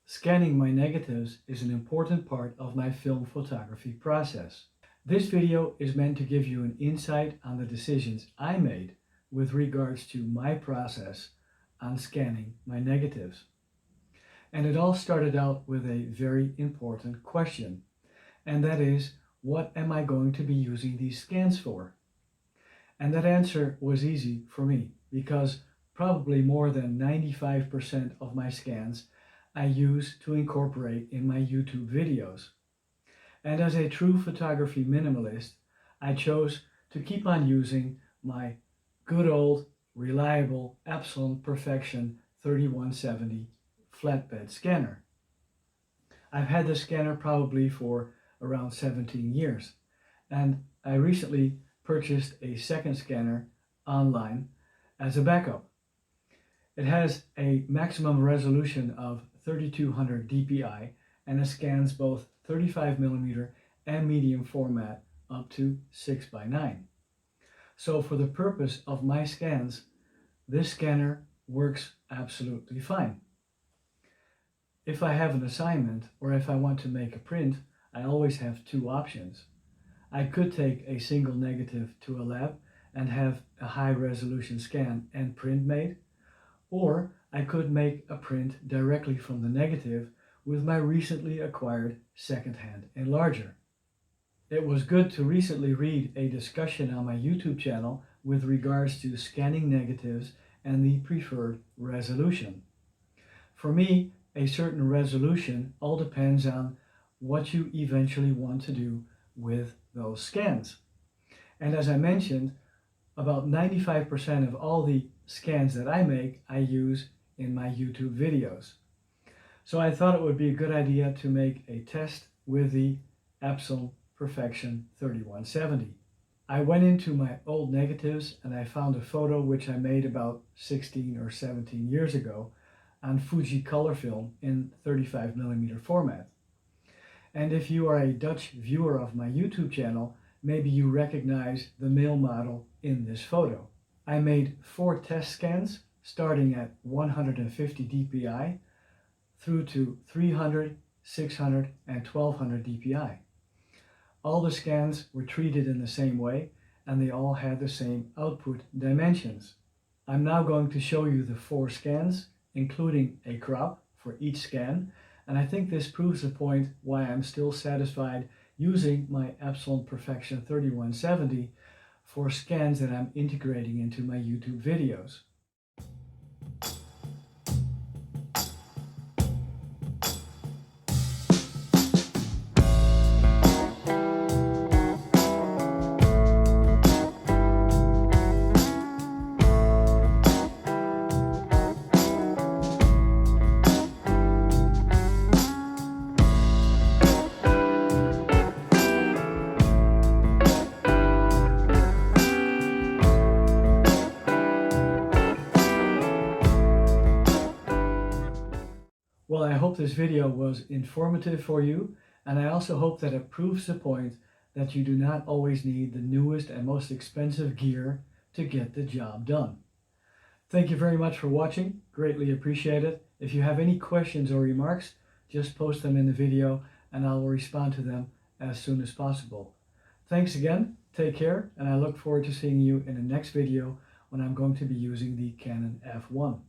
Scanning my negatives is an important part of my film photography process. This video is meant to give you an insight on the decisions I made with regards to my process on scanning my negatives. And it all started out with a very important question, and that is, what am I going to be using these scans for? And that answer was easy for me, because probably more than 95% of my scans I use to incorporate in my YouTube videos. And as a true photography minimalist, I chose to keep on using my good old, reliable Epson Perfection 3170 flatbed scanner. I've had this scanner probably for around 17 years, and I recently purchased a second scanner online as a backup. It has a maximum resolution of 3200 dpi and it scans both 35mm and medium format up to 6:9. So for the purpose of my scans, this scanner works absolutely fine. If I have an assignment or if I want to make a print, I always have two options. I could take a single negative to a lab and have a high resolution scan and print made, or I could make a print directly from the negative with my recently acquired second-hand enlarger. It was good to recently read a discussion on my YouTube channel with regards to scanning negatives and the preferred resolution. For me, a certain resolution all depends on what you eventually want to do with those scans. And as I mentioned, about 95% of all the scans that I make, I use in my YouTube videos. So I thought it would be a good idea to make a test with the Epson Perfection 3170. I went into my old negatives and I found a photo which I made about 16 or 17 years ago on Fuji color film in 35mm format. And if you are a Dutch viewer of my YouTube channel, maybe you recognize the male model in this photo. I made 4 test scans starting at 150 dpi through to 300, 600 and 1200 dpi. All the scans were treated in the same way and they all had the same output dimensions. I'm now going to show you the 4 scans, including a crop for each scan, and I think this proves the point why I'm still satisfied using my Epson Perfection 3170 for scans that I'm integrating into my YouTube videos. Well, I hope this video was informative for you, and I also hope that it proves the point that you do not always need the newest and most expensive gear to get the job done. Thank you very much for watching, greatly appreciate it. If you have any questions or remarks, just post them in the video and I will respond to them as soon as possible. Thanks again, take care, and I look forward to seeing you in the next video when I'm going to be using the Canon F1.